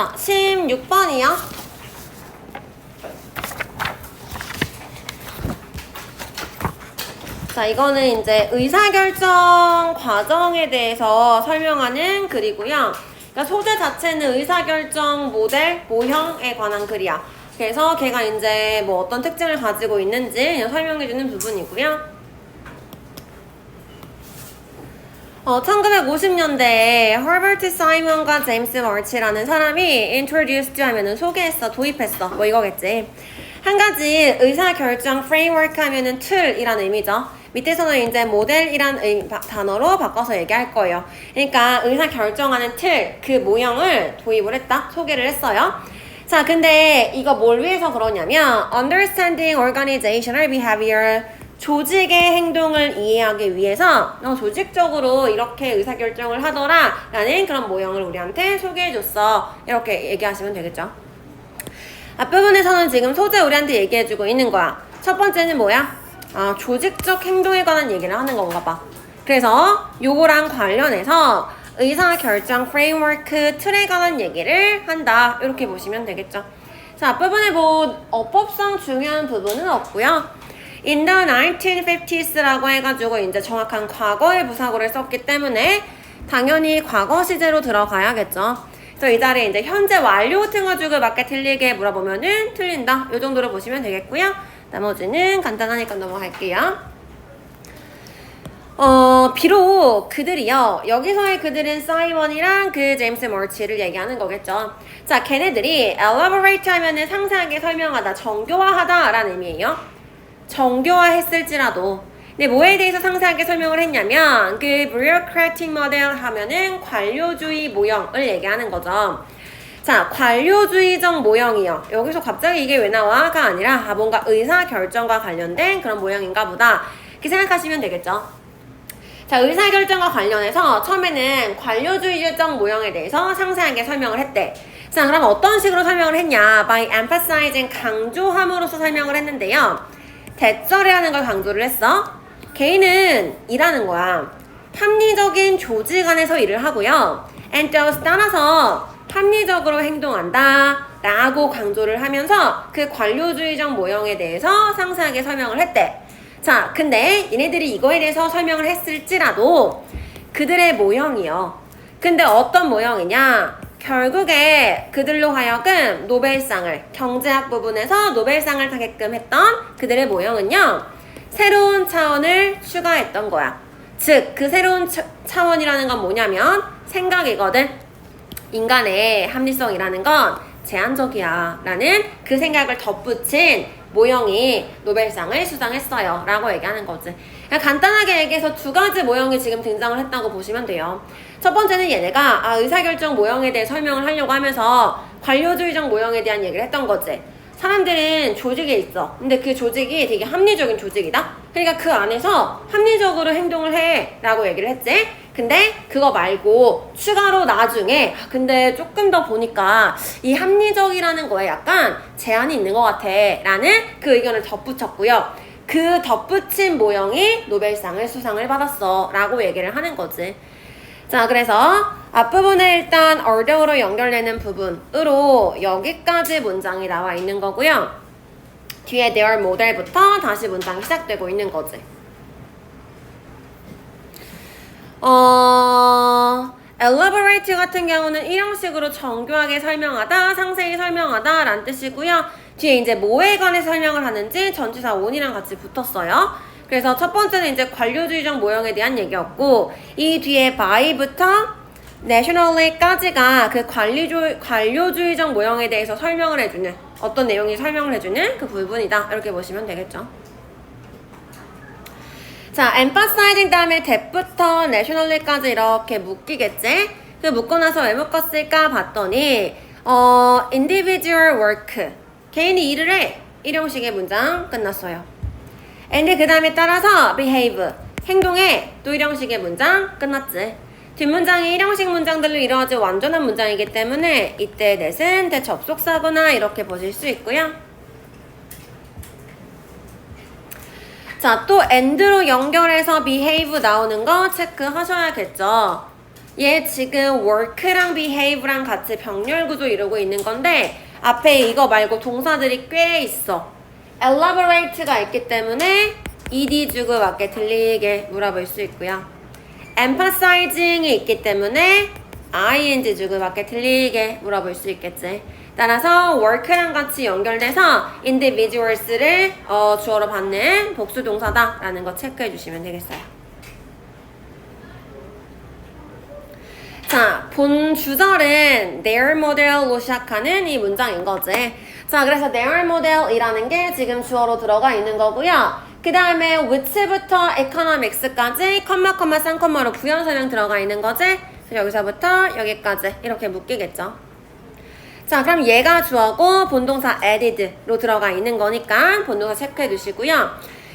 자, 16번이요. 자, 이거는 이제 의사결정 과정에 대해서 설명하는 글이고요. 그러니까 소재 자체는 의사결정 모델, 모형에 관한 글이야. 그래서 걔가 이제 뭐 어떤 특징을 가지고 있는지 설명해주는 부분이고요. 1950년대에 허버트 사이먼과 제임스 머치라는 사람이 introduced 하면은 소개했어, 도입했어, 뭐 이거겠지. 한 가지 의사결정 프레임워크 하면은 툴이란 의미죠. 밑에서는 이제 모델이란 단어로 바꿔서 얘기할 거예요. 그러니까 의사결정하는 틀, 그 모형을 도입을 했다, 소개를 했어요. 자, 근데 이거 뭘 위해서 그러냐면 understanding organizational behavior, 조직의 행동을 이해하기 위해서 조직적으로 이렇게 의사결정을 하더라 라는 그런 모형을 우리한테 소개해줬어. 이렇게 얘기하시면 되겠죠. 앞부분에서는 지금 소재 우리한테 얘기해주고 있는 거야. 첫 번째는 뭐야? 조직적 행동에 관한 얘기를 하는 건가 봐. 그래서 요거랑 관련해서 의사결정 프레임워크 틀에 관한 얘기를 한다. 이렇게 보시면 되겠죠. 자, 앞부분에 뭐 어법상 중요한 부분은 없고요. In the 1950s라고 해가지고 이제 정확한 과거의 부사구를 썼기 때문에 당연히 과거 시제로 들어가야겠죠. 그래서 이 자리에 이제 현재 완료 등어죽을 맞게 틀리게 물어보면은 틀린다. 이 정도로 보시면 되겠고요. 나머지는 간단하니까 넘어갈게요. 비록 그들이요. 여기서의 그들은 사이먼이랑 그 제임스 머치를 얘기하는 거겠죠. 자, 걔네들이 elaborate 하면은 상세하게 설명하다, 정교화하다 라는 의미예요. 정교화했을지라도. 근데 뭐에 대해서 상세하게 설명을 했냐면 그 bureaucratic model 하면은 관료주의 모형을 얘기하는 거죠. 자, 관료주의적 모형이요. 여기서 갑자기 이게 왜 나와가 아니라 뭔가 의사결정과 관련된 그런 모형인가 보다. 이렇게 생각하시면 되겠죠. 자, 의사결정과 관련해서 처음에는 관료주의적 모형에 대해서 상세하게 설명을 했대. 자, 그럼 어떤 식으로 설명을 했냐? by emphasizing, 강조함으로써 설명을 했는데요. 대절이라는 걸 강조를 했어. 개인은 일하는 거야. 합리적인 조직 안에서 일을 하고요. and thus 따라서 합리적으로 행동한다 라고 강조를 하면서 그 관료주의적 모형에 대해서 상세하게 설명을 했대. 자, 근데 얘네들이 이거에 대해서 설명을 했을지라도 그들의 모형이요. 근데 어떤 모형이냐? 결국에 그들로 하여금 노벨상을, 경제학 부분에서 노벨상을 타게끔 했던 그들의 모형은요, 새로운 차원을 추가했던 거야. 즉, 그 새로운 차원이라는 건 뭐냐면 생각이거든. 인간의 합리성이라는 건 제한적이야 라는 그 생각을 덧붙인 모형이 노벨상을 수상했어요 라고 얘기하는 거지. 그냥 간단하게 얘기해서 두 가지 모형이 지금 등장을 했다고 보시면 돼요. 첫 번째는 얘네가 의사결정 모형에 대해 설명을 하려고 하면서 관료주의적 모형에 대한 얘기를 했던 거지. 사람들은 조직에 있어. 근데 그 조직이 되게 합리적인 조직이다. 그러니까 그 안에서 합리적으로 행동을 해 라고 얘기를 했지. 근데 그거 말고 추가로 나중에 근데 조금 더 보니까 이 합리적이라는 거에 약간 제한이 있는 것 같아 라는 그 의견을 덧붙였고요. 그 덧붙인 모형이 노벨상을 수상을 받았어 라고 얘기를 하는 거지. 자, 그래서 앞부분에 일단 order로 연결되는 부분으로 여기까지 문장이 나와 있는 거고요. 뒤에 their 모델부터 다시 문장이 시작되고 있는 거지. elaborate 같은 경우는 이 형식으로 정교하게 설명하다, 상세히 설명하다 라는 뜻이고요. 뒤에 이제 뭐에 관해 설명을 하는지 전치사 on이랑 같이 붙었어요. 그래서 첫 번째는 이제 관료주의적 모형에 대한 얘기였고, 이 뒤에 by부터 nationally까지가 그 관료주의적 모형에 대해서 설명을 해주는, 어떤 내용이 설명을 해주는 그 부분이다. 이렇게 보시면 되겠죠. 자, emphasizing 다음에 that부터 nationally까지 이렇게 묶이겠지? 그 묶고 나서 왜 묶었을까 봤더니 individual work, 개인이 일을 해. 일형식의 문장 끝났어요. and 그 다음에 따라서 behave, 행동해. 또 일형식의 문장 끝났지. 뒷문장이 일형식 문장들로 이루어진 완전한 문장이기 때문에 이때 that은 대접속사구나 이렇게 보실 수 있고요. 자, 또 and로 연결해서 behave 나오는 거 체크하셔야겠죠. 얘 지금 work랑 behave랑 같이 병렬 구조 이루고 있는 건데 앞에 이거 말고 동사들이 꽤 있어. elaborate가 있기 때문에 ed 주고 맞게 들리게 물어볼 수 있고요. emphasizing이 있기 때문에 ing 주고 맞게 들리게 물어볼 수 있겠지. 따라서 work랑 같이 연결돼서 individuals를 주어로 받는 복수 동사다라는 거 체크해 주시면 되겠어요. 자, 본 주절은 their model로 시작하는 이 문장인 거지. 자, 그래서 their model이라는 게 지금 주어로 들어가 있는 거고요. 그 다음에 which부터 economics까지 컴마 쌍컴마로 부연 설명 들어가 있는 거지. 여기서부터 여기까지 이렇게 묶이겠죠. 자, 그럼 얘가 주어고 본동사 added로 들어가 있는 거니까 본동사 체크해 두시고요.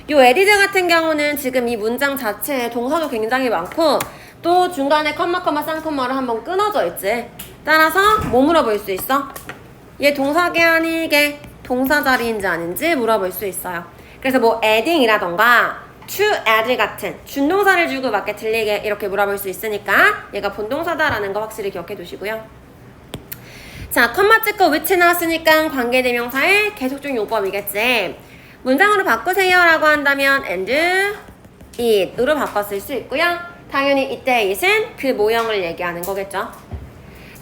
요 added 같은 경우는 지금 이 문장 자체에 동사도 굉장히 많고 또 중간에 컴마 쌍컴마로 한번 끊어져 있지. 따라서 뭐 물어볼 수 있어? 얘 동사계 아니게 동사 자리인지 아닌지 물어볼 수 있어요. 그래서 뭐 adding이라던가 to add 같은 준동사를 주고 맞게 들리게 이렇게 물어볼 수 있으니까 얘가 본동사다라는 거 확실히 기억해 두시고요. 자, 컴마 찍고 which 나왔으니까 관계대명사의 계속적 용법이겠지. 문장으로 바꾸세요 라고 한다면 and it으로 바꿨을 수 있고요. 당연히 이때 it은 그 모형을 얘기하는 거겠죠.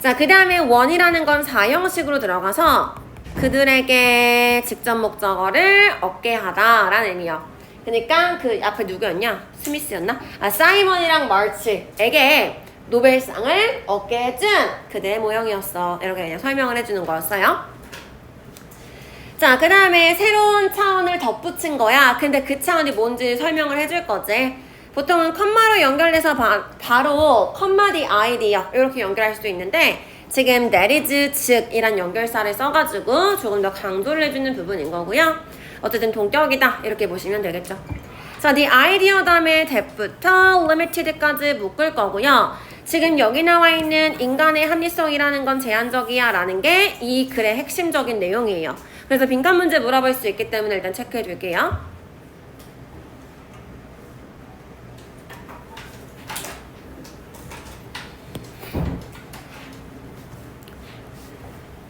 자, 그 다음에 one이라는 건 사형식으로 들어가서 그들에게 직접 목적어를 얻게 하다 라는 의미요. 그러니까 그 앞에 누구였냐? 스미스였나? 사이먼이랑 마르치에게 노벨상을 얻게 해준 그들의 모형이었어. 이렇게 그냥 설명을 해주는 거였어요. 자, 그 다음에 새로운 차원을 덧붙인 거야. 근데 그 차원이 뭔지 설명을 해줄 거지. 보통은 컴마로 연결해서 바로 컴마 the idea 이렇게 연결할 수도 있는데 지금 that is 즉 이란 연결사를 써가지고 조금 더 강조를 해주는 부분인 거고요. 어쨌든 동격이다 이렇게 보시면 되겠죠. 자, the idea 다음에 that부터 limited까지 묶을 거고요. 지금 여기 나와 있는 인간의 합리성이라는 건 제한적이야 라는 게 이 글의 핵심적인 내용이에요. 그래서 빈칸 문제 물어볼 수 있기 때문에 일단 체크해 줄게요.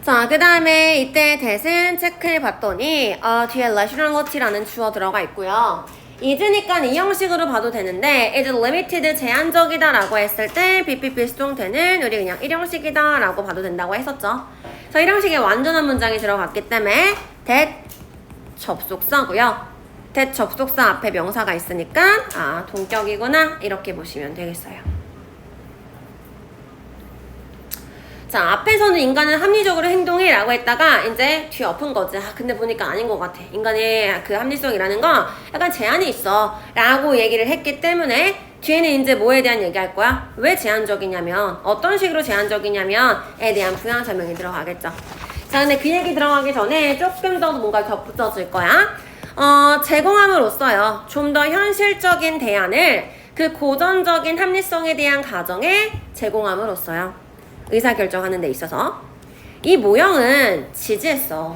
자, 그 다음에 이때 that은 체크해 봤더니 뒤에 rationality라는 주어 들어가 있고요. is니까 이 형식으로 봐도 되는데 is limited 제한적이다 라고 했을 때 BPP 수동태는 우리 그냥 일형식이다 라고 봐도 된다고 했었죠. 그래서 일형식에 완전한 문장이 들어갔기 때문에 that 접속사고요. that 접속사 앞에 명사가 있으니까 동격이구나 이렇게 보시면 되겠어요. 자, 앞에서는 인간은 합리적으로 행동해 라고 했다가 이제 뒤 엎은 거지. 근데 보니까 아닌 것 같아. 인간의 그 합리성이라는 건 약간 제한이 있어 라고 얘기를 했기 때문에 뒤에는 이제 뭐에 대한 얘기할 거야? 왜 제한적이냐면 어떤 식으로 제한적이냐면 에 대한 부연 설명이 들어가겠죠. 자, 근데 그 얘기 들어가기 전에 조금 더 뭔가 덧붙여줄 거야. 제공함으로써요. 좀 더 현실적인 대안을 그 고전적인 합리성에 대한 가정에 제공함으로써요. 의사결정하는 데 있어서 이 모형은 지지했어.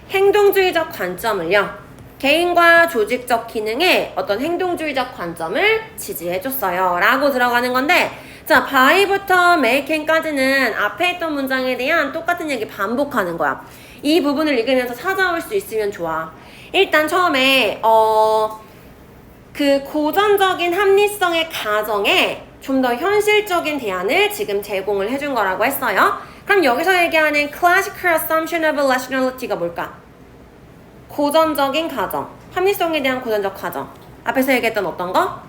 행동주의적 관점을요. 개인과 조직적 기능의 어떤 행동주의적 관점을 지지해줬어요. 라고 들어가는 건데 자, by부터 make까지는 앞에 있던 문장에 대한 똑같은 얘기 반복하는 거야. 이 부분을 읽으면서 찾아올 수 있으면 좋아. 일단 처음에 그 고전적인 합리성의 가정에 좀 더 현실적인 대안을 지금 제공을 해준 거라고 했어요. 그럼 여기서 얘기하는 classical assumption of rationality가 뭘까? 고전적인 가정, 합리성에 대한 고전적 가정. 앞에서 얘기했던 어떤 거?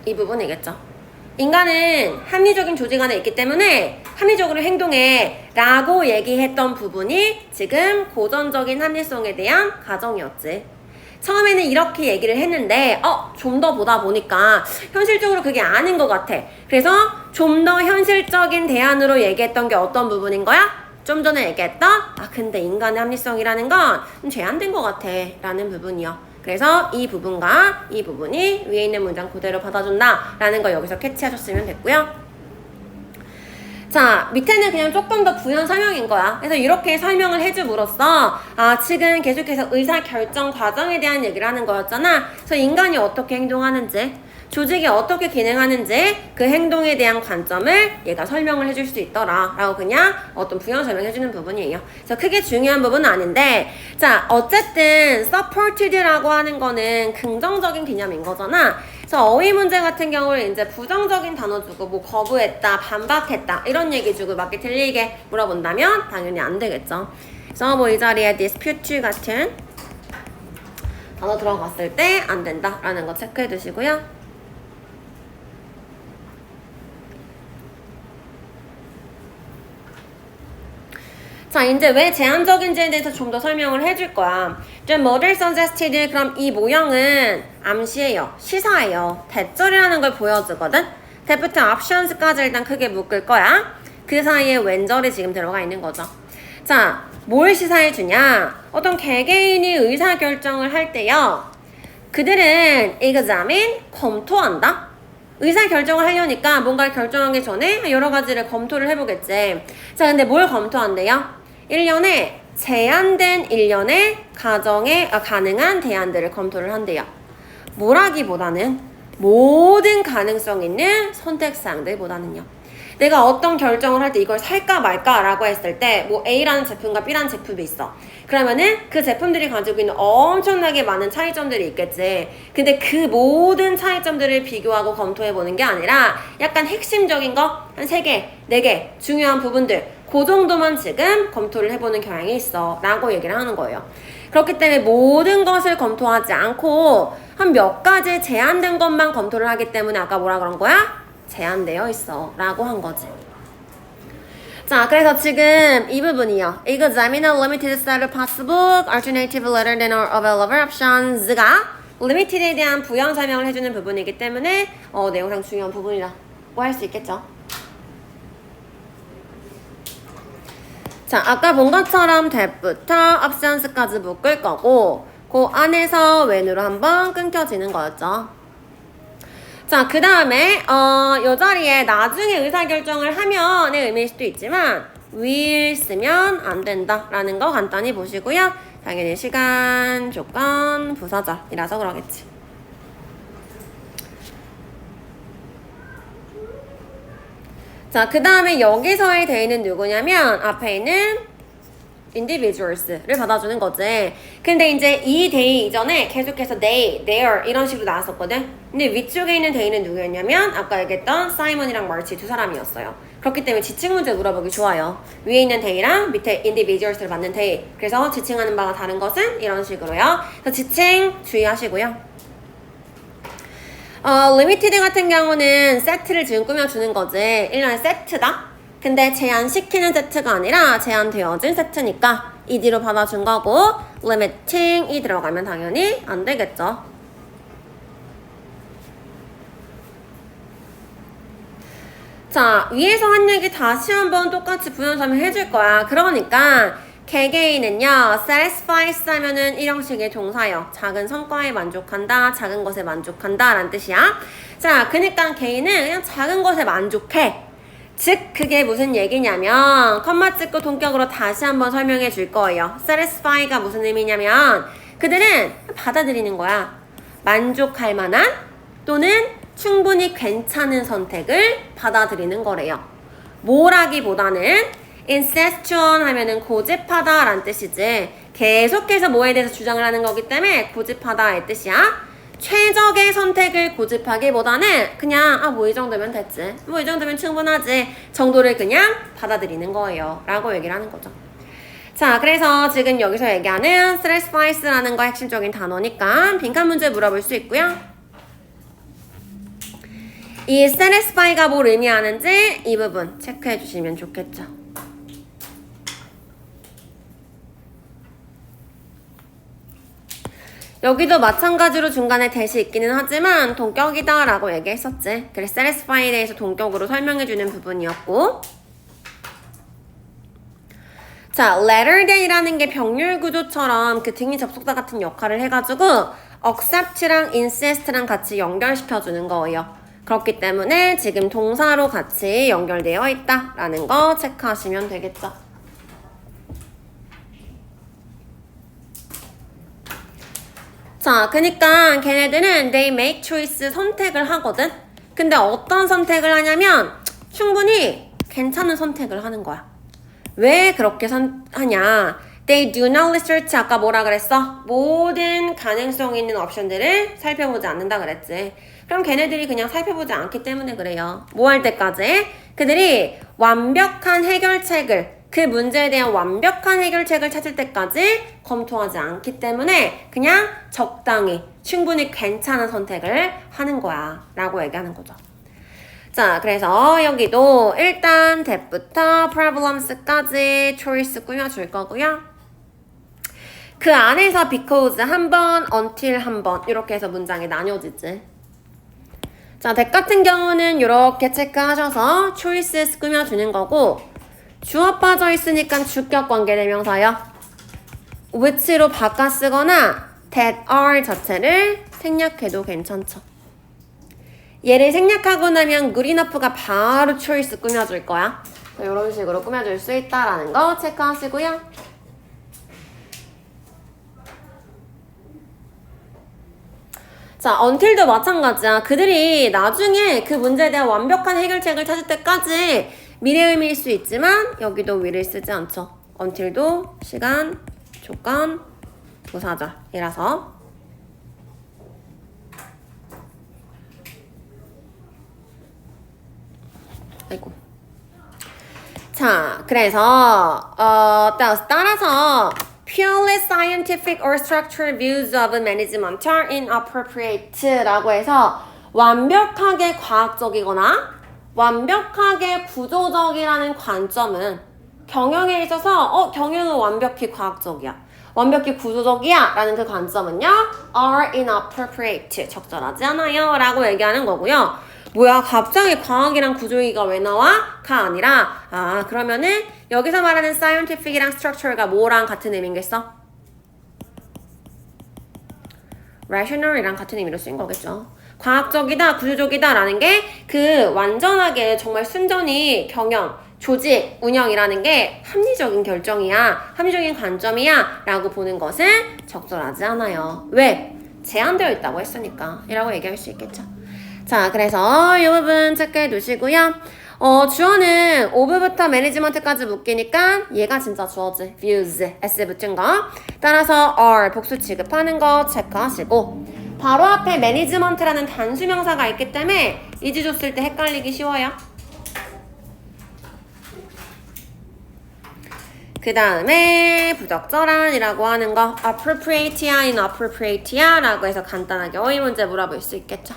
이 부분이겠죠. 인간은 합리적인 조직 안에 있기 때문에 합리적으로 행동해 라고 얘기했던 부분이 지금 고전적인 합리성에 대한 가정이었지. 처음에는 이렇게 얘기를 했는데 좀 더 보다 보니까 현실적으로 그게 아닌 것 같아. 그래서 좀 더 현실적인 대안으로 얘기했던 게 어떤 부분인 거야? 좀 전에 얘기했던 근데 인간의 합리성이라는 건 제한된 것 같아 라는 부분이요. 그래서 이 부분과 이 부분이 위에 있는 문장 그대로 받아준다 라는 거 여기서 캐치하셨으면 됐고요. 자, 밑에는 그냥 조금 더 부연 설명인 거야. 그래서 이렇게 설명을 해줌으로써 지금 계속해서 의사결정 과정에 대한 얘기를 하는 거였잖아. 그래서 인간이 어떻게 행동하는지 조직이 어떻게 기능하는지 그 행동에 대한 관점을 얘가 설명을 해줄 수 있더라 라고 그냥 어떤 부연 설명해주는 부분이에요. 그래서 크게 중요한 부분은 아닌데, 자 어쨌든 supported라고 하는 거는 긍정적인 개념인 거잖아. 그래서 어휘 문제 같은 경우는 이제 부정적인 단어 주고 뭐 거부했다, 반박했다 이런 얘기 주고 맞게 틀리게 물어본다면 당연히 안 되겠죠. 그래서 뭐 이 자리에 dispute 같은 단어 들어갔을 때 안 된다라는 거 체크해 두시고요. 자, 이제 왜 제한적인지에 대해서 좀 더 설명을 해줄 거야. The model suggested, 그럼 이 모형은 암시예요. 시사예요. 대절이라는 걸 보여주거든. 대부터 options까지 일단 크게 묶을 거야. 그 사이에 웬절이 지금 들어가 있는 거죠. 자, 뭘 시사해 주냐? 어떤 개개인이 의사결정을 할 때요. 그들은 examine, 검토한다. 의사결정을 하려니까 뭔가를 결정하기 전에 여러 가지를 검토를 해보겠지. 자, 근데 뭘 검토한대요? 1년에 제한된 1년의 가능한 대안들을 검토를 한대요. 뭐라기보다는 모든 가능성 있는 선택사항들보다는요. 내가 어떤 결정을 할 때 이걸 살까 말까 라고 했을 때 뭐 A라는 제품과 B라는 제품이 있어. 그러면은 그 제품들이 가지고 있는 엄청나게 많은 차이점들이 있겠지. 근데 그 모든 차이점들을 비교하고 검토해보는 게 아니라 약간 핵심적인 거 한 3개, 4개 중요한 부분들 그 정도만 지금 검토를 해보는 경향이 있어 라고 얘기를 하는 거예요. 그렇기 때문에 모든 것을 검토하지 않고 한 몇 가지 제한된 것만 검토를 하기 때문에 아까 뭐라 그런 거야? 제한되어 있어 라고 한 거지. 자, 그래서 지금 이 부분이요. Examine a limited set of possible alternative rather than all available options가 limited에 대한 부연 설명을 해주는 부분이기 때문에 내용상 중요한 부분이라고 할 수 있겠죠. 자, 아까 본 것처럼 that부터 options까지 묶을 거고 그 안에서 when으로 한번 끊겨지는 거였죠. 자, 그 다음에 이 자리에 나중에 의사결정을 하면의 의미일 수도 있지만 will 쓰면 안 된다라는 거 간단히 보시고요. 당연히 시간, 조건, 부사절이라서 그러겠지. 자, 그 다음에 여기서의 대의는 누구냐면 앞에 있는 individuals를 받아주는 거지. 근데 이제 이 대의 이전에 계속해서 they, their 이런 식으로 나왔었거든. 근데 위쪽에 있는 대의는 누구였냐면 아까 얘기했던 사이먼이랑 마르치 두 사람이었어요. 그렇기 때문에 지칭 문제 물어보기 좋아요. 위에 있는 대의랑 밑에 individuals를 받는 대의. 그래서 지칭하는 바가 다른 것은 이런 식으로요. 그래서 지칭 주의하시고요. 리미티드 같은 경우는 세트를 지금 꾸며주는 거지. 1년에 세트다? 근데 제한시키는 세트가 아니라 제한되어진 세트니까 ED로 받아준 거고 limiting이 들어가면 당연히 안 되겠죠. 자, 위에서 한 얘기 다시 한번 똑같이 부연 설명해줄 거야. 그러니까 개개인은요, satisfies 하면은 일형식의 동사요. 작은 성과에 만족한다, 작은 것에 만족한다 라는 뜻이야. 자, 그러니까 개인은 그냥 작은 것에 만족해. 즉, 그게 무슨 얘기냐면 컴마 찍고 동격으로 다시 한번 설명해 줄 거예요. satisfy가 무슨 의미냐면 그들은 받아들이는 거야. 만족할 만한 또는 충분히 괜찮은 선택을 받아들이는 거래요. 뭐라기보다는 incestuous 하면은 고집하다 라는 뜻이지. 계속해서 뭐에 대해서 주장을 하는 거기 때문에 고집하다의 뜻이야. 최적의 선택을 고집하기보다는 그냥 뭐 이 정도면 됐지, 뭐 이 정도면 충분하지 정도를 그냥 받아들이는 거예요 라고 얘기를 하는 거죠. 자, 그래서 지금 여기서 얘기하는 satisfies라는 거 핵심적인 단어니까 빈칸 문제 물어볼 수 있고요. 이 satisfy가 뭘 의미하는지 이 부분 체크해 주시면 좋겠죠. 여기도 마찬가지로 중간에 대시 있기는 하지만 동격이다 라고 얘기했었지. 그래서 satisfy에 대해서 동격으로 설명해주는 부분이었고, 자, latter than이라는 게 병렬 구조처럼 그 등위 접속사 같은 역할을 해가지고 accept랑 insist랑 같이 연결시켜주는 거예요. 그렇기 때문에 지금 동사로 같이 연결되어 있다라는 거 체크하시면 되겠죠. 자, 그니까 걔네들은 they make choice 선택을 하거든. 근데 어떤 선택을 하냐면 충분히 괜찮은 선택을 하는 거야. 왜 그렇게 하냐? They do not research 아까 뭐라 그랬어? 모든 가능성 있는 옵션들을 살펴보지 않는다 그랬지. 그럼 걔네들이 그냥 살펴보지 않기 때문에 그래요. 뭐 할 때까지? 그들이 완벽한 해결책을 그 문제에 대한 완벽한 해결책을 찾을 때까지 검토하지 않기 때문에 그냥 적당히 충분히 괜찮은 선택을 하는 거야 라고 얘기하는 거죠. 자, 그래서 여기도 일단 that부터 problems까지 choice 꾸며줄 거고요. 그 안에서 because 한 번, until 한 번 이렇게 해서 문장이 나뉘어지지. 자, that 같은 경우는 이렇게 체크하셔서 choices 꾸며주는 거고 주어 빠져 있으니까 주격 관계대명사요. which로 바꿔 쓰거나 that are 자체를 생략해도 괜찮죠. 얘를 생략하고 나면 good enough가 바로 choice 꾸며줄 거야. 이런 식으로 꾸며줄 수 있다라는 거 체크하시고요. 자, until도 마찬가지야. 그들이 나중에 그 문제에 대한 완벽한 해결책을 찾을 때까지 미래 의미일 수 있지만 여기도 will을 쓰지 않죠. until도 시간, 조건, 부사절이라서. 아이고. 자, 그래서 따라서 purely scientific or structural views of management are inappropriate라고 해서 완벽하게 과학적이거나 완벽하게 구조적이라는 관점은 경영에 있어서 경영은 완벽히 과학적이야. 완벽히 구조적이야 라는 그 관점은요 are inappropriate 적절하지 않아요 라고 얘기하는 거고요. 뭐야 갑자기 과학이랑 구조이가 왜 나와? 가 아니라 그러면은 여기서 말하는 scientific이랑 structure가 뭐랑 같은 의미인겠어? rational이랑 같은 의미로 쓰인 거겠죠. 과학적이다, 구조적이다 라는 게 그 완전하게 정말 순전히 경영, 조직, 운영이라는 게 합리적인 결정이야, 합리적인 관점이야 라고 보는 것은 적절하지 않아요. 왜? 제한되어 있다고 했으니까 이라고 얘기할 수 있겠죠. 자, 그래서 이 부분 체크해 두시고요. 주어는 of부터 management까지 묶이니까 얘가 진짜 주어지. views, s 붙은 거. 따라서 are 복수 취급하는 거 체크하시고 바로 앞에 management라는 단수명사가 있기 때문에 이지 줬을 때 헷갈리기 쉬워요. 그 다음에 부적절한이라고 하는 거 appropriate야, inappropriate야 라고 해서 간단하게 어휘 문제 물어볼 수 있겠죠.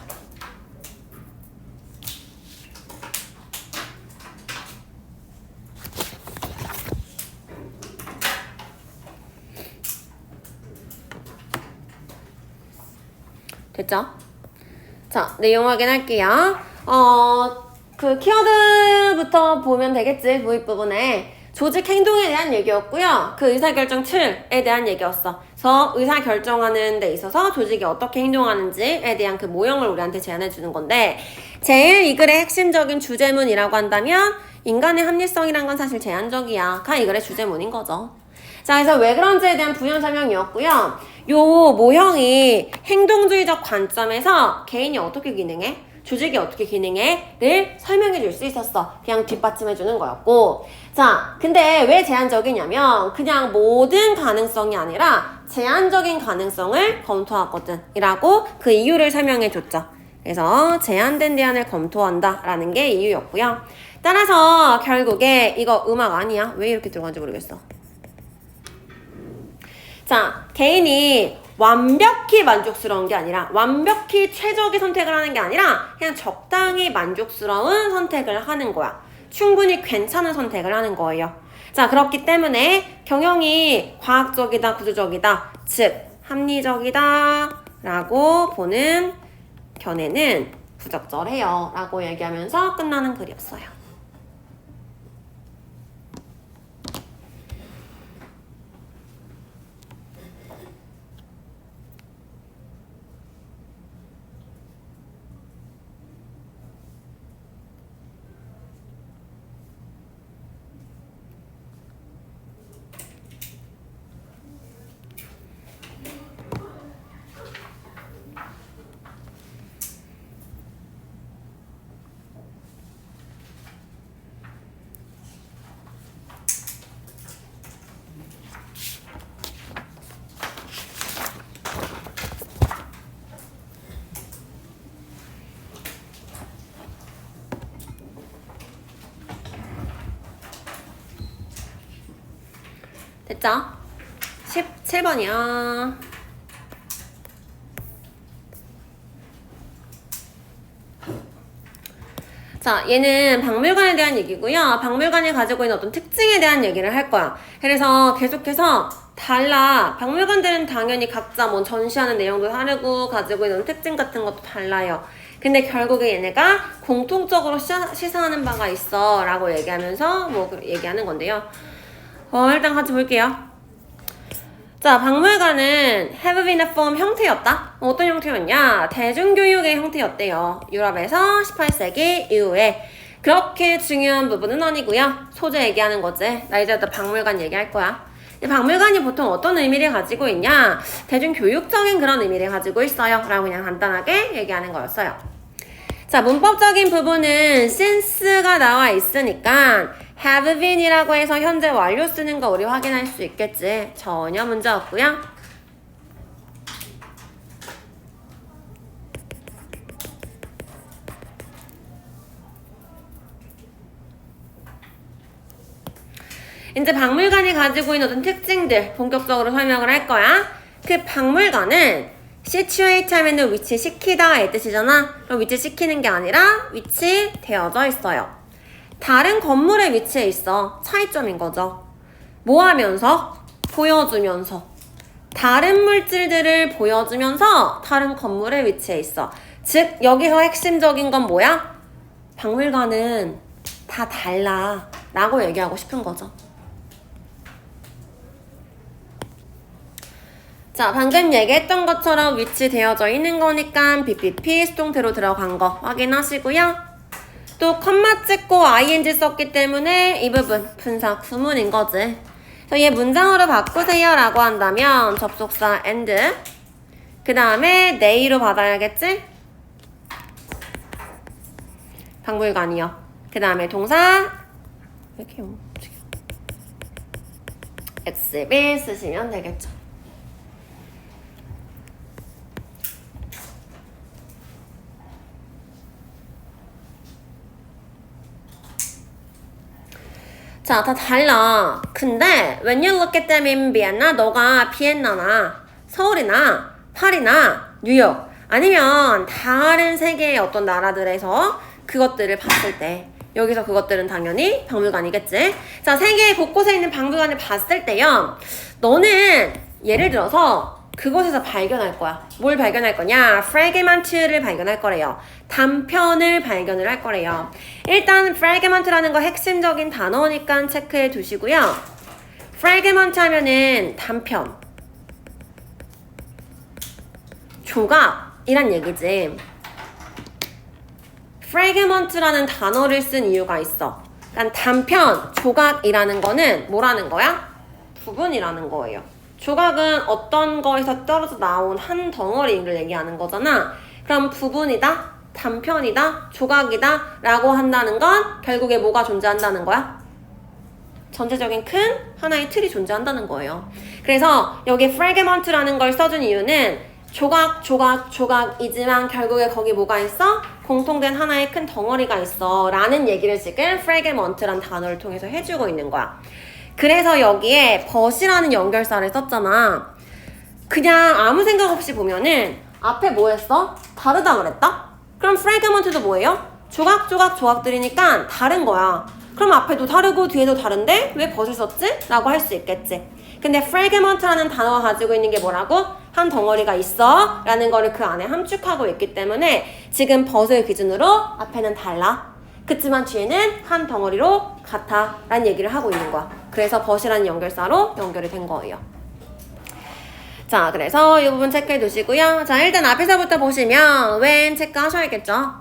됐죠? 자, 내용 확인할게요. 그 키워드부터 보면 되겠지, 무입 부분에. 조직 행동에 대한 얘기였고요. 그 의사결정 틀에 대한 얘기였어. 그래서 의사결정하는 데 있어서 조직이 어떻게 행동하는지에 대한 그 모형을 우리한테 제안해주는 건데 제일 이 글의 핵심적인 주제문이라고 한다면 인간의 합리성이란 건 사실 제한적이야. 가 이 글의 주제문인 거죠. 자, 그래서 왜 그런지에 대한 부연 설명이었고요. 요 모형이 행동주의적 관점에서 개인이 어떻게 기능해? 조직이 어떻게 기능해?를 설명해 줄 수 있었어. 그냥 뒷받침해 주는 거였고. 자, 근데 왜 제한적이냐면 그냥 모든 가능성이 아니라 제한적인 가능성을 검토하거든. 이라고 그 이유를 설명해 줬죠. 그래서 제한된 대안을 검토한다 라는 게 이유였고요. 따라서 결국에 이거 음악 아니야? 왜 이렇게 들어간지 모르겠어. 자, 개인이 완벽히 만족스러운 게 아니라 완벽히 최적의 선택을 하는 게 아니라 그냥 적당히 만족스러운 선택을 하는 거야. 충분히 괜찮은 선택을 하는 거예요. 자, 그렇기 때문에 경영이 과학적이다, 구조적이다, 즉 합리적이다 라고 보는 견해는 부적절해요 라고 얘기하면서 끝나는 글이었어요. 됐죠? 17번이요. 자, 얘는 박물관에 대한 얘기고요. 박물관이 가지고 있는 어떤 특징에 대한 얘기를 할 거야. 그래서 계속해서 달라. 박물관들은 당연히 각자 뭐 전시하는 내용도 다르고 가지고 있는 특징 같은 것도 달라요. 근데 결국에 얘네가 공통적으로 시사하는 바가 있어 라고 얘기하면서 뭐 얘기하는 건데요. 일단 같이 볼게요. 자, 박물관은 have been a form 형태였다. 어떤 형태였냐? 대중교육의 형태였대요. 유럽에서 18세기 이후에. 그렇게 중요한 부분은 아니고요. 소재 얘기하는 거지. 나 이제부터 박물관 얘기할 거야. 박물관이 보통 어떤 의미를 가지고 있냐? 대중교육적인 그런 의미를 가지고 있어요. 라고 그냥 간단하게 얘기하는 거였어요. 자, 문법적인 부분은 since가 나와 있으니까 have been이라고 해서 현재 완료 쓰는 거 우리 확인할 수 있겠지. 전혀 문제 없고요. 이제 박물관이 가지고 있는 어떤 특징들 본격적으로 설명을 할 거야. 그 박물관은 situate 하면은 위치시키다의 뜻이잖아. 그럼 위치시키는 게 아니라 위치되어져 있어요. 다른 건물에 위치해 있어. 차이점인 거죠. 뭐 하면서? 보여주면서. 다른 물질들을 보여주면서 다른 건물에 위치해 있어. 즉 여기서 핵심적인 건 뭐야? 박물관은 다 달라 라고 얘기하고 싶은 거죠. 자, 방금 얘기했던 것처럼 위치되어져 있는 거니까 BPP 수동태로 들어간 거 확인하시고요. 또 컴마 찍고 ing 썼기 때문에 이 부분 분사 구문인 거지. 그래서 얘 문장으로 바꾸세요 라고 한다면 접속사 and 그 다음에 they로 받아야겠지? 박물관이요. 그 다음에 동사 이렇게 exhibit 쓰시면 되겠죠. 자, 다 달라. 근데 when you look at them in Vienna, 너가 비엔나나 서울이나 파리나 뉴욕 아니면 다른 세계의 어떤 나라들에서 그것들을 봤을 때 여기서 그것들은 당연히 박물관이겠지. 자, 세계 곳곳에 있는 박물관을 봤을 때요. 너는 예를 들어서 그곳에서 발견할 거야. 뭘 발견할 거냐? 프래그먼트를 발견할 거래요. 단편을 발견을 할 거래요. 일단 프래그먼트라는 거 핵심적인 단어니까 체크해 두시고요. 프래그먼트 하면은 단편, 조각이란 얘기지. 프래그먼트라는 단어를 쓴 이유가 있어. 그러니까 단편, 조각이라는 거는 뭐라는 거야? 부분이라는 거예요. 조각은 어떤 거에서 떨어져 나온 한 덩어리를 얘기하는 거잖아. 그럼 부분이다, 단편이다, 조각이다 라고 한다는 건 결국에 뭐가 존재한다는 거야? 전체적인 큰 하나의 틀이 존재한다는 거예요. 그래서 여기 fragment라는 걸 써준 이유는 조각이지만 결국에 거기 뭐가 있어? 공통된 하나의 큰 덩어리가 있어 라는 얘기를 지금 fragment란 단어를 통해서 해주고 있는 거야. 그래서 여기에 but이라는 연결사를 썼잖아. 그냥 아무 생각 없이 보면은 앞에 뭐 했어? 다르다 그랬다? 그럼 fragment도 뭐예요? 조각들이니까 다른 거야. 그럼 앞에도 다르고 뒤에도 다른데 왜 but을 썼지? 라고 할 수 있겠지. 근데 fragment라는 단어가 가지고 있는 게 뭐라고? 한 덩어리가 있어 라는 거를 그 안에 함축하고 있기 때문에 지금 but을 기준으로 앞에는 달라. 그치만 뒤에는 한 덩어리로 같아 라는 얘기를 하고 있는 거야. 그래서 but이라는 연결사로 연결이 된 거예요. 자, 그래서 이 부분 체크해 두시고요. 자, 일단 앞에서부터 보시면 when 체크하셔야겠죠.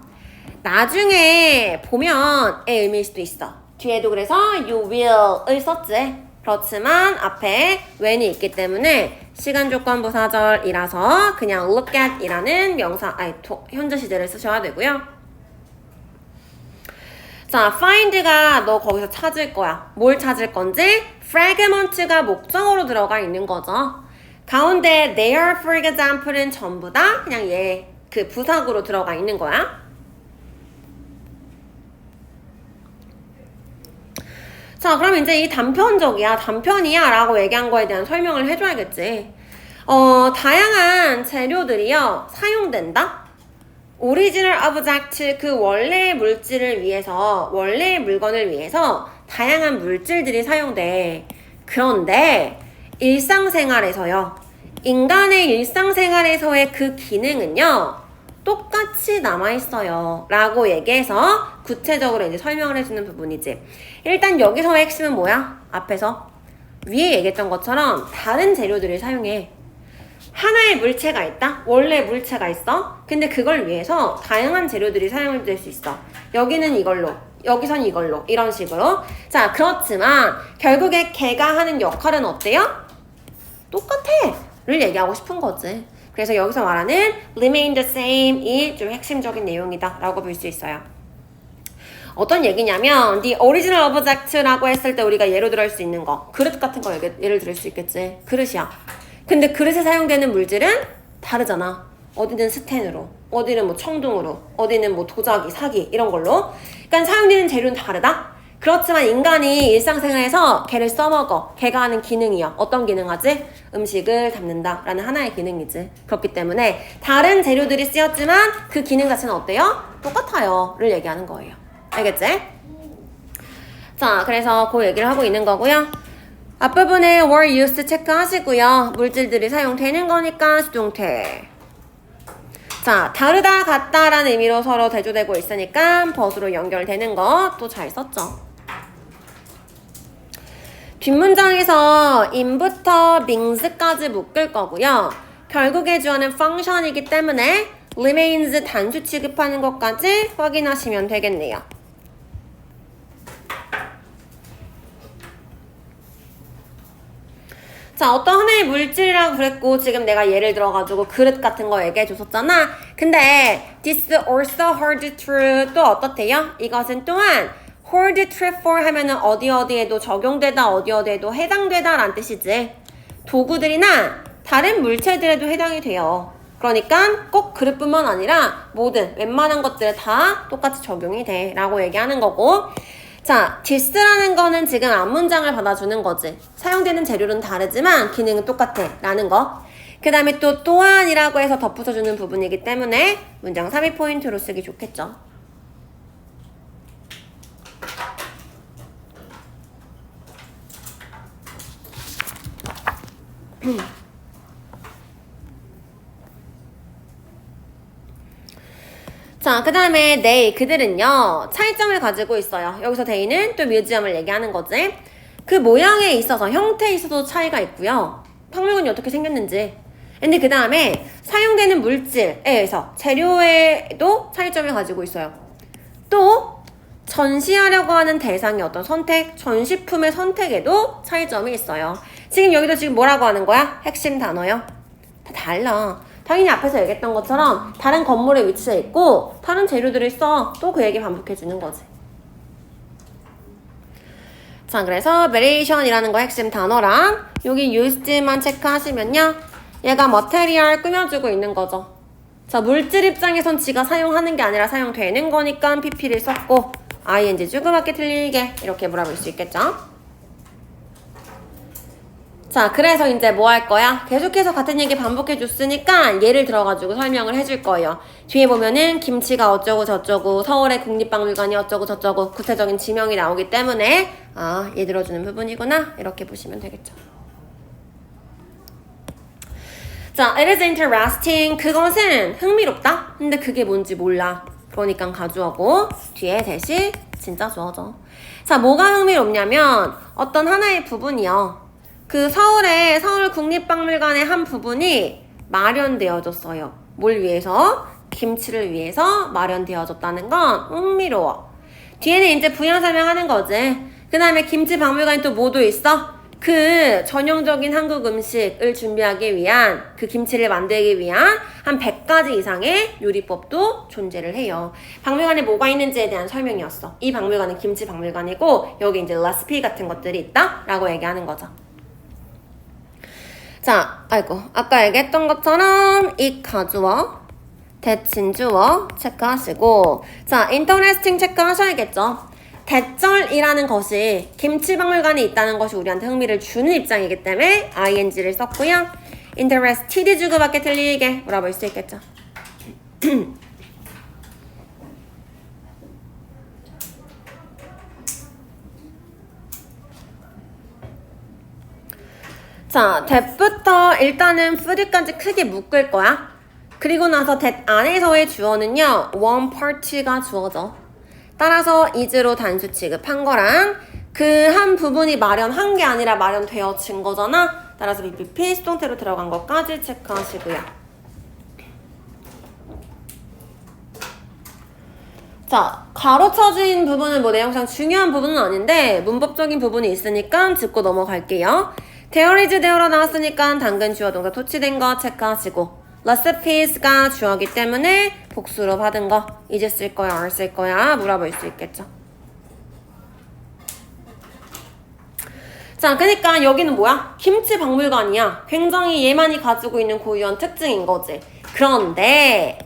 나중에 보면 의 의미일 수도 있어. 뒤에도 그래서 you will을 썼지. 그렇지만 앞에 when이 있기 때문에 시간 조건 부사절이라서 그냥 look at 이라는 명사, 현재 시제를 쓰셔야 되고요. 자, find가 너 거기서 찾을 거야. 뭘 찾을 건지? fragment가 목적어로 들어가 있는 거죠. 가운데 there for example은 전부 다 그냥 그 부사구로 들어가 있는 거야. 자, 그럼 이제 이 단편적이야, 단편이야 라고 얘기한 거에 대한 설명을 해줘야겠지. 다양한 재료들이요, 사용된다? 오리지널 오브젝트, 그 원래의 물질을 위해서, 원래의 물건을 위해서 다양한 물질들이 사용돼. 그런데 일상생활에서요, 인간의 일상생활에서의 그 기능은요, 똑같이 남아있어요 라고 얘기해서 구체적으로 이제 설명을 해주는 부분이지. 일단 여기서의 핵심은 뭐야? 앞에서 위에 얘기했던 것처럼 다른 재료들을 사용해. 하나의 물체가 있다? 원래 물체가 있어? 근데 그걸 위해서 다양한 재료들이 사용될 수 있어. 여기는 이걸로, 여기선 이걸로, 이런 식으로. 자, 그렇지만 결국에 걔가 하는 역할은 어때요? 똑같아 를 얘기하고 싶은 거지. 그래서 여기서 말하는 remain the same이 좀 핵심적인 내용이다 라고 볼 수 있어요. 어떤 얘기냐면 the original object라고 했을 때 우리가 예로 들을 수 있는 거, 그릇 같은 거 예를 들을 수 있겠지. 그릇이야. 근데 그릇에 사용되는 물질은 다르잖아. 어디는 스텐으로, 어디는 뭐 청동으로, 어디는 뭐 도자기, 사기 이런 걸로. 그러니까 사용되는 재료는 다르다. 그렇지만 인간이 일상생활에서 걔를 써먹어. 걔가 하는 기능이요. 어떤 기능 하지? 음식을 담는다 라는 하나의 기능이지. 그렇기 때문에 다른 재료들이 쓰였지만 그 기능 자체는 어때요? 똑같아요 를 얘기하는 거예요. 알겠지? 자, 그래서 그 얘기를 하고 있는 거고요. 앞부분에 were used 체크하시고요. 물질들이 사용되는 거니까 수동태. 자, 다르다, 같다라는 의미로 서로 대조되고 있으니까 벗으로 연결되는 거 또 잘 썼죠. 뒷문장에서 in부터 means까지 묶을 거고요. 결국에 주어는 function이기 때문에 remains 단수 취급하는 것까지 확인하시면 되겠네요. 자, 어떤 하나의 물질이라고 그랬고 지금 내가 예를 들어가지고 그릇 같은 거 얘기해 줬었잖아. 근데 this also hold true 또 어떻대요? 이것은 또한 hold true for 하면은 어디에도 적용되다, 어디에도 해당되다 라는 뜻이지. 도구들이나 다른 물체들에도 해당이 돼요. 그러니까 꼭 그릇뿐만 아니라 모든 웬만한 것들 다 똑같이 적용이 돼 라고 얘기하는 거고. 자, this라는 거는 지금 앞문장을 받아주는 거지. 사용되는 재료는 다르지만 기능은 똑같아 라는 거. 그 다음에 또 또한이라고 해서 덧붙여주는 부분이기 때문에 문장 삽입 포인트로 쓰기 좋겠죠. 자, 그 다음에 they, 그들은요 차이점을 가지고 있어요. 여기서 they는 또 뮤지엄을 얘기하는 거지. 그 모양에 있어서, 형태에 있어서 차이가 있고요. 박물관이 어떻게 생겼는지. 근데 그 다음에 사용되는 물질에서, 재료에도 차이점을 가지고 있어요. 또 전시하려고 하는 대상의 어떤 선택, 전시품의 선택에도 차이점이 있어요. 지금 여기도 지금 뭐라고 하는 거야? 핵심 단어요. 다 달라. 당연히 앞에서 얘기했던 것처럼 다른 건물에 위치해 있고 다른 재료들이 있어. 또 그 얘기 반복해 주는 거지. 자, 그래서 variation이라는 거 핵심 단어랑 여기 used만 체크하시면요, 얘가 material 꾸며주고 있는 거죠. 자, 물질 입장에선 지가 사용하는 게 아니라 사용되는 거니까 pp를 썼고 ing 조그맣게 틀리게 이렇게 물어볼 수 있겠죠. 자, 그래서 이제 뭐 할 거야? 계속해서 같은 얘기 반복해 줬으니까 예를 들어가지고 설명을 해줄 거예요. 뒤에 보면은 김치가 어쩌고 저쩌고, 서울의 국립박물관이 어쩌고 저쩌고 구체적인 지명이 나오기 때문에 얘 들어주는 부분이구나 이렇게 보시면 되겠죠. 자, it is interesting. 그것은 흥미롭다? 근데 그게 뭔지 몰라. 그러니까 가주어고 뒤에 대시 진짜 주어져. 자, 뭐가 흥미롭냐면 어떤 하나의 부분이요. 그 서울 국립박물관의 한 부분이 마련되어졌어요. 뭘 위해서? 김치를 위해서 마련되어졌다는 건 흥미로워. 뒤에는 이제 부연 설명하는 거지. 그 다음에 김치 박물관이 또 뭐도 있어? 그 전형적인 한국 음식을 준비하기 위한, 그 김치를 만들기 위한 한 100가지 이상의 요리법도 존재를 해요. 박물관에 뭐가 있는지에 대한 설명이었어. 이 박물관은 김치 박물관이고 여기 이제 레시피 같은 것들이 있다 라고 얘기하는 거죠. 자, 아까 얘기했던 것처럼 이 가주어, 대칭주어 체크하시고, 자, interesting 체크하셔야겠죠. 대절이라는 것이 김치박물관에 있다는 것이 우리한테 흥미를 주는 입장이기 때문에 ing를 썼고요. interested 주고받게 틀리게 물어볼 수 있겠죠. 자, that부터 일단은 food까지 크게 묶을 거야. 그리고 나서 that 안에서의 주어는요, one part가 주어져. 따라서 is로 단수 취급한 거랑 그 한 부분이 마련한 게 아니라 마련되어진 거잖아. 따라서 BPP 수동태로 들어간 것까지 체크하시고요. 자, 가로쳐진 부분은 뭐 내용상 중요한 부분은 아닌데 문법적인 부분이 있으니까 짚고 넘어갈게요. There is there로 나왔으니까 당근 주어 동사 토치된 거 체크하시고 recipes가 주어기 때문에 복수로 받은 거 이제 쓸 거야 안 쓸 거야 물어볼 수 있겠죠. 자, 그러니까 여기는 뭐야? 김치 박물관이야. 굉장히 얘만이 가지고 있는 고유한 특징인 거지. 그런데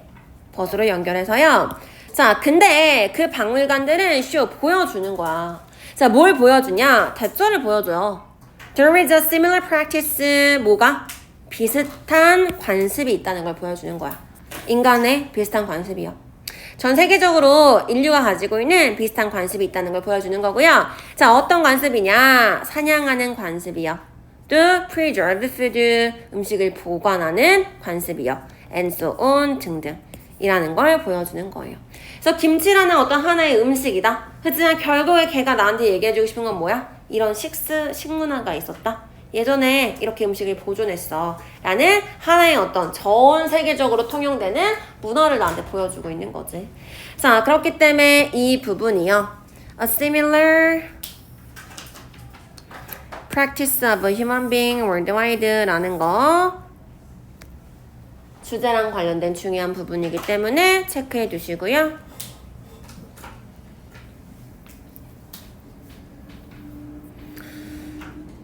벗으로 연결해서요. 자, 근데 그 박물관들은 보여주는 거야. 자, 뭘 보여주냐? 대조를 보여줘요. There is a similar practice. 뭐가? 비슷한 관습이 있다는 걸 보여주는 거야. 인간의 비슷한 관습이요. 전 세계적으로 인류가 가지고 있는 비슷한 관습이 있다는 걸 보여주는 거고요. 자, 어떤 관습이냐? 사냥하는 관습이요. 또 preserve food, 음식을 보관하는 관습이요. and so on 등등 이라는 걸 보여주는 거예요. 그래서 김치라는 어떤 하나의 음식이다. 하지만 결국에 걔가 나한테 얘기해주고 싶은 건 뭐야? 이런 식문화가 있었다. 예전에 이렇게 음식을 보존했어 라는 하나의 어떤 전 세계적으로 통용되는 문화를 나한테 보여주고 있는 거지. 자, 그렇기 때문에 이 부분이요, A similar practice of a human being worldwide 라는 거 주제랑 관련된 중요한 부분이기 때문에 체크해 두시고요.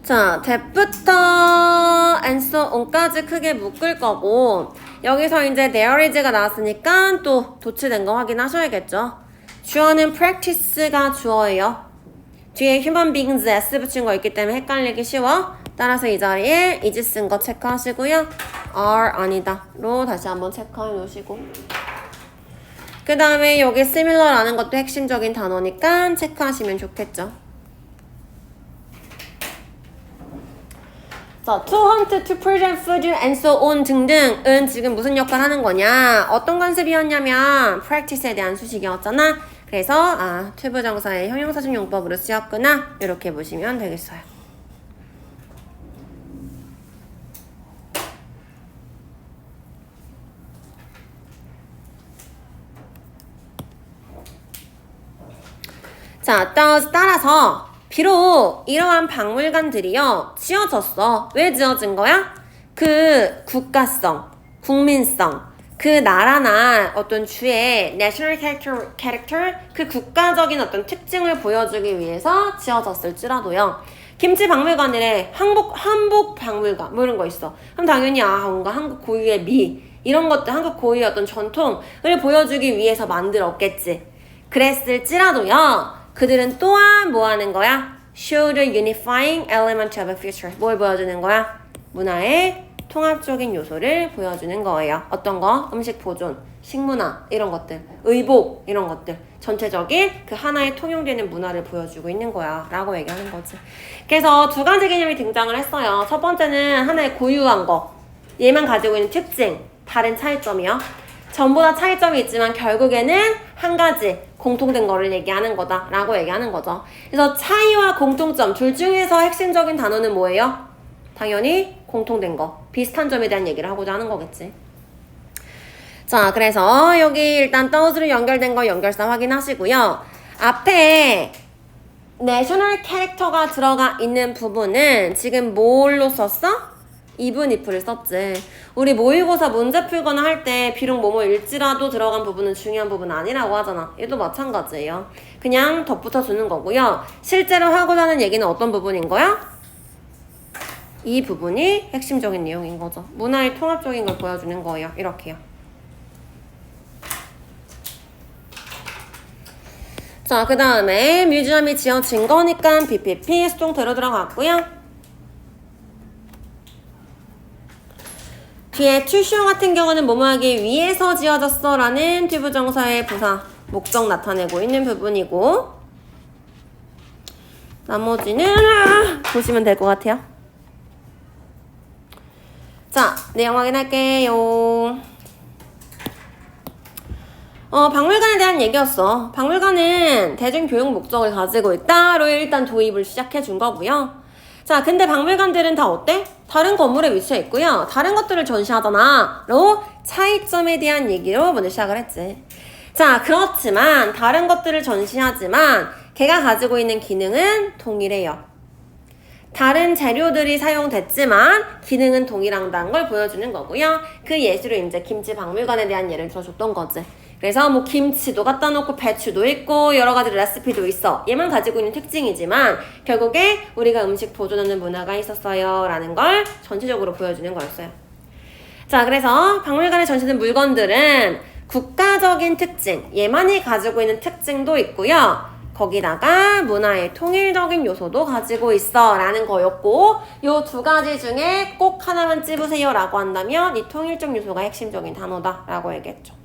자, that부터 and so on까지 크게 묶을 거고, 여기서 이제 there is가 나왔으니까 또 도치된 거 확인하셔야겠죠. 주어는 practice가 주어예요. 뒤에 human beings s 붙인 거 있기 때문에 헷갈리기 쉬워. 따라서 이 자리에 is 쓴 거 체크하시고요. are 아니다 로 다시 한번 체크해 놓으시고, 그 다음에 여기 similar라는 것도 핵심적인 단어니까 체크하시면 좋겠죠. 자, to hunt, to present food, and so on 등등은 지금 무슨 역할을 하는 거냐? 어떤 관습이었냐면 practice에 대한 수식이었잖아. 그래서 to 부정사의 형용사적 용법으로 쓰였구나. 이렇게 보시면 되겠어요. 자, 따라서 비록 이러한 박물관들이요 지어졌어. 왜 지어진 거야? 그 국가성, 국민성, 그 나라나 어떤 주의 national character, 그 국가적인 어떤 특징을 보여주기 위해서 지어졌을지라도요. 김치 박물관이래. 한복 박물관 뭐 이런 거 있어. 그럼 당연히 뭔가 한국 고유의 미 이런 것들, 한국 고유의 어떤 전통을 보여주기 위해서 만들었겠지. 그랬을지라도요. 그들은 또한 뭐 하는 거야? Show the unifying element of a future. 뭘 보여주는 거야? 문화의 통합적인 요소를 보여주는 거예요. 어떤 거? 음식 보존, 식문화 이런 것들, 의복 이런 것들. 전체적인 그 하나의 통용되는 문화를 보여주고 있는 거야 라고 얘기하는 거지. 그래서 두 가지 개념이 등장을 했어요. 첫 번째는 하나의 고유한 거, 얘만 가지고 있는 특징, 다른 차이점이요. 전부 다 차이점이 있지만 결국에는 한 가지 공통된 거를 얘기하는 거다 라고 얘기하는 거죠. 그래서 차이와 공통점 둘 중에서 핵심적인 단어는 뭐예요? 당연히 공통된 거, 비슷한 점에 대한 얘기를 하고자 하는 거겠지. 자, 그래서 여기 일단 does로 연결된 거 연결사 확인하시고요. 앞에 national character가 들어가 있는 부분은 지금 뭘로 썼어? even if를 썼지. 우리 모의고사 문제 풀거나 할 때 비록 뭐뭐일지라도 들어간 부분은 중요한 부분은 아니라고 하잖아. 얘도 마찬가지예요. 그냥 덧붙여 주는 거고요. 실제로 하고자 하는 얘기는 어떤 부분인 거야? 이 부분이 핵심적인 내용인 거죠. 문화의 통합적인 걸 보여주는 거예요. 이렇게요. 자, 자, 그 다음에 뮤지엄이 지어진 거니까 BPP 수동태로 들어갔고요. 뒤에 투쇼 같은 경우는 뭐뭐 하기 위해서 지어졌어 라는 투부정사의 부사, 목적 나타내고 있는 부분이고 나머지는 보시면 될 것 같아요. 자, 내용 확인할게요. 박물관에 대한 얘기였어. 박물관은 대중교육 목적을 가지고 있다로 일단 도입을 시작해 준 거고요. 자, 근데 박물관들은 다 어때? 다른 건물에 위치해 있고요. 다른 것들을 전시하잖아. 로 차이점에 대한 얘기로 먼저 시작을 했지. 자, 그렇지만 다른 것들을 전시하지만 걔가 가지고 있는 기능은 동일해요. 다른 재료들이 사용됐지만 기능은 동일한다는 걸 보여주는 거고요. 그 예시로 이제 김치 박물관에 대한 예를 들어줬던 거지. 그래서 뭐 김치도 갖다 놓고 배추도 있고 여러 가지 레시피도 있어. 얘만 가지고 있는 특징이지만 결국에 우리가 음식 보존하는 문화가 있었어요 라는 걸 전체적으로 보여주는 거였어요. 자, 그래서 박물관에 전시된 물건들은 국가적인 특징, 얘만이 가지고 있는 특징도 있고요. 거기다가 문화의 통일적인 요소도 가지고 있어 라는 거였고 요 두 가지 중에 꼭 하나만 찝으세요 라고 한다면 이 통일적 요소가 핵심적인 단어다 라고 얘기했죠.